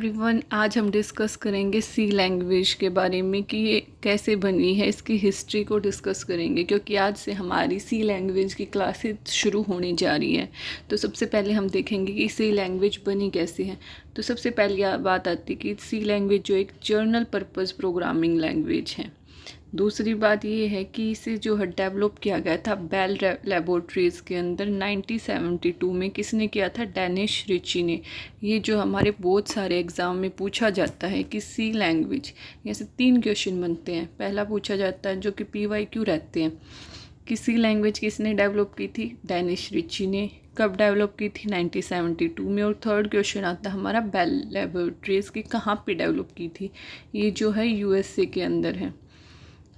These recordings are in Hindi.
एवरीवन, आज हम डिस्कस करेंगे सी लैंग्वेज के बारे में कि ये कैसे बनी है, इसकी हिस्ट्री को डिस्कस करेंगे क्योंकि आज से हमारी सी लैंग्वेज की क्लासेस शुरू होने जा रही है। तो सबसे पहले हम देखेंगे कि सी लैंग्वेज बनी कैसे है। तो सबसे पहली बात आती है कि सी लैंग्वेज जो एक जर्नल पर्पज़ प्रोग्रामिंग लैंग्वेज है। दूसरी बात ये है कि इसे जो है डेवलप किया गया था बेल लेबोरेटरीज़ के अंदर 1972 में। किसने किया था? डेनिस रिची ने। ये जो हमारे बहुत सारे एग्ज़ाम में पूछा जाता है कि सी लैंग्वेज, ऐसे 3 क्वेश्चन बनते हैं। पहला पूछा जाता है जो कि PYQ रहते हैं कि सी लैंग्वेज किसने डेवलप की थी? डेनिस रिची ने। कब डेवलप की थी? 1972 में। और थर्ड क्वेश्चन आता है हमारा बेल लेबोरेटरीज़ की कहाँ पे डेवलप की थी? ये जो है USA के अंदर है।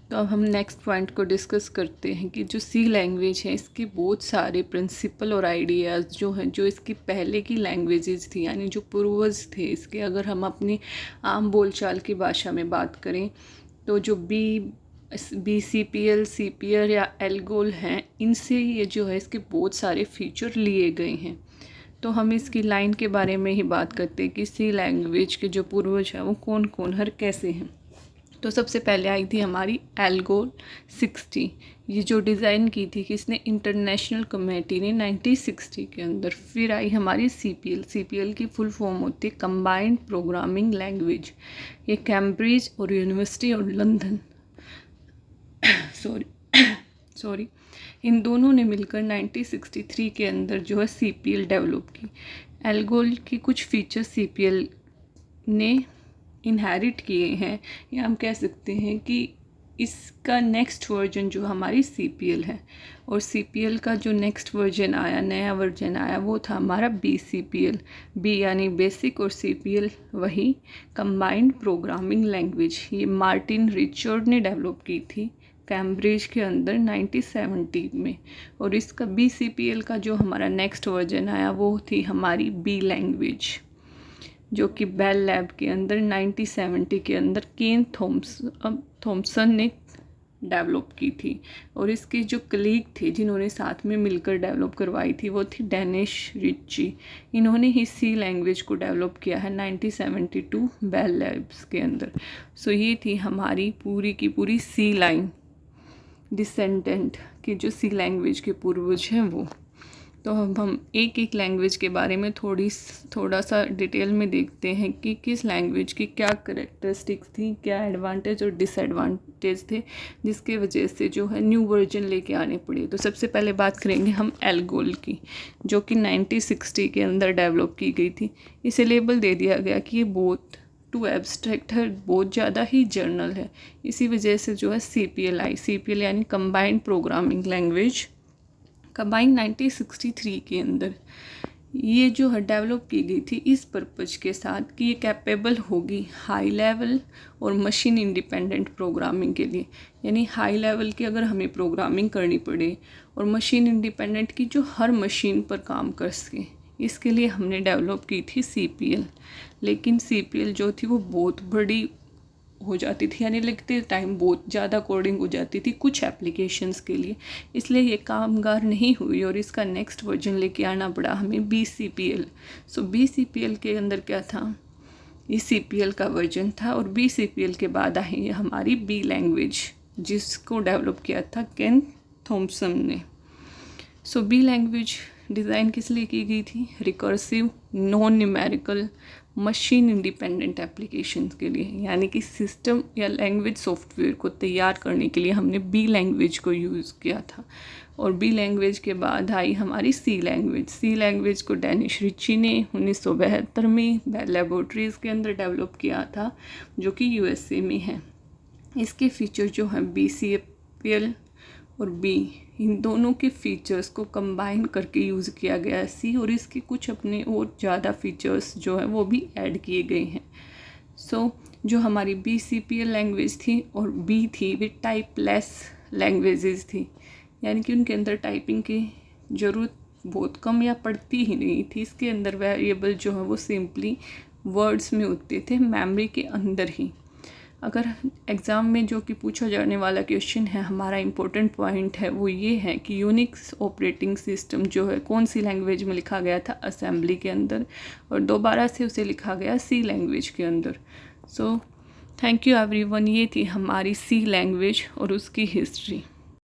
तो अब हम नेक्स्ट पॉइंट को डिस्कस करते हैं कि जो सी लैंग्वेज है इसके बहुत सारे प्रिंसिपल और आइडियाज़ जो हैं, जो इसकी पहले की लैंग्वेजेस थी यानी जो पूर्वज थे इसके, अगर हम अपनी आम बोलचाल की भाषा में बात करें तो जो BCPL, CPL या एल्गोल हैं, इनसे ये जो है इसके बहुत सारे फीचर लिए गए हैं। तो हम इसकी लाइन के बारे में ही बात करते हैं कि सी लैंग्वेज के जो पूर्वज हैं वो कौन कौन हर कैसे हैं। तो सबसे पहले आई थी हमारी एल्गोल 60। ये जो डिज़ाइन की थी किसने? इंटरनेशनल कमेटी ने 1960 के अंदर। फिर आई हमारी CPL की फुल फॉर्म होती है कंबाइंड प्रोग्रामिंग लैंग्वेज। ये कैम्ब्रिज और यूनिवर्सिटी और लंदन सॉरी इन दोनों ने मिलकर 1963 के अंदर जो है CPL डेवलप की। एल्गोल की कुछ फीचर्स CPL ने इनहेरिट किए हैं, या हम कह सकते हैं कि इसका नेक्स्ट वर्जन जो हमारी CPL है। और CPL का जो नेक्स्ट वर्जन आया, नया वर्जन आया, वो था हमारा BCPL। B यानी बेसिक और CPL वही कंबाइंड प्रोग्रामिंग लैंग्वेज। ये मार्टिन रिचर्ड ने डेवलप की थी कैम्ब्रिज के अंदर 1970 में। और इसका BCPL का जो हमारा नेक्स्ट वर्जन आया वो थी हमारी B लैंग्वेज, जो कि बेल लैब के अंदर 1970 के अंदर केन थॉम्सन ने डेवलप की थी। और इसके जो कलीग थे जिन्होंने साथ में मिलकर डेवलप करवाई थी वो थी डेनिस रिची। इन्होंने ही सी लैंग्वेज को डेवलप किया है 1972 बेल लैब्स के अंदर। सो ये थी हमारी पूरी की पूरी सी लाइन डिसेंडेंट की जो सी लैंग्वेज के पूर्वज हैं वो। तो अब हम एक एक लैंग्वेज के बारे में थोड़ा सा डिटेल में देखते हैं कि किस लैंग्वेज की क्या करेक्टरिस्टिक्स थी, क्या एडवांटेज और डिसएडवांटेज थे, जिसके वजह से जो है न्यू वर्जन लेके आने पड़े। तो सबसे पहले बात करेंगे हम एल्गोल की, जो कि 1960 के अंदर डेवलप की गई थी। इसे लेबल दे दिया गया कि ये बहुत टू एब्स्ट्रैक्ट है, बहुत ज़्यादा ही जर्नल है। इसी वजह से जो है CPL आई। CPL यानी कंबाइंड प्रोग्रामिंग लैंग्वेज कंबाइंड 1963 के अंदर ये जो है डेवलप की गई थी इस पर्पज़ के साथ कि ये कैपेबल होगी हाई लेवल और मशीन इंडिपेंडेंट प्रोग्रामिंग के लिए। यानी हाई लेवल की अगर हमें प्रोग्रामिंग करनी पड़े और मशीन इंडिपेंडेंट की जो हर मशीन पर काम कर सके, इसके लिए हमने डेवलप की थी CPL। लेकिन CPL जो थी वो बहुत बड़ी हो जाती थी, यानी लिखते टाइम बहुत ज़्यादा कोडिंग हो जाती थी कुछ एप्लीकेशंस के लिए, इसलिए ये कामगार नहीं हुई और इसका नेक्स्ट वर्जन लेके आना पड़ा हमें BCPL। सो BCPL के अंदर क्या था? ये CPL का वर्जन था। और BCPL के बाद आई हमारी B लैंग्वेज, जिसको डेवलप किया था केन थॉम्सन ने। सो B लैंग्वेज डिज़ाइन किस लिए की गई थी? Recursive, non numerical, machine independent applications के लिए, यानी कि सिस्टम या लैंग्वेज सॉफ्टवेयर को तैयार करने के लिए हमने B लैंग्वेज को यूज़ किया था। और B लैंग्वेज के बाद आई हमारी C लैंग्वेज। C लैंग्वेज को डेनिस रिची ने 1972 में बेल लेबोरेटरीज़ के अंदर डेवलप किया था, जो कि USA में है। इसके फीचर जो हैं BCPL और B, इन दोनों के फीचर्स को कंबाइन करके यूज़ किया गया है C, और इसके कुछ अपने और ज़्यादा फीचर्स जो हैं वो भी ऐड किए गए हैं। सो जो हमारी BCPL लैंग्वेज थी और B थी वे टाइपलेस लैंग्वेजेस थी, यानी कि उनके अंदर टाइपिंग की ज़रूरत बहुत कम या पड़ती ही नहीं थी। इसके अंदर वेरिएबल जो है वो सिंपली वर्ड्स में होते थे मेमोरी के अंदर ही। अगर एग्ज़ाम में जो कि पूछा जाने वाला क्वेश्चन है, हमारा इम्पोर्टेंट पॉइंट है वो ये है कि यूनिक्स ऑपरेटिंग सिस्टम जो है कौन सी लैंग्वेज में लिखा गया था, असेंबली के अंदर, और दोबारा से उसे लिखा गया सी लैंग्वेज के अंदर। सो थैंक यू एवरीवन, ये थी हमारी सी लैंग्वेज और उसकी हिस्ट्री।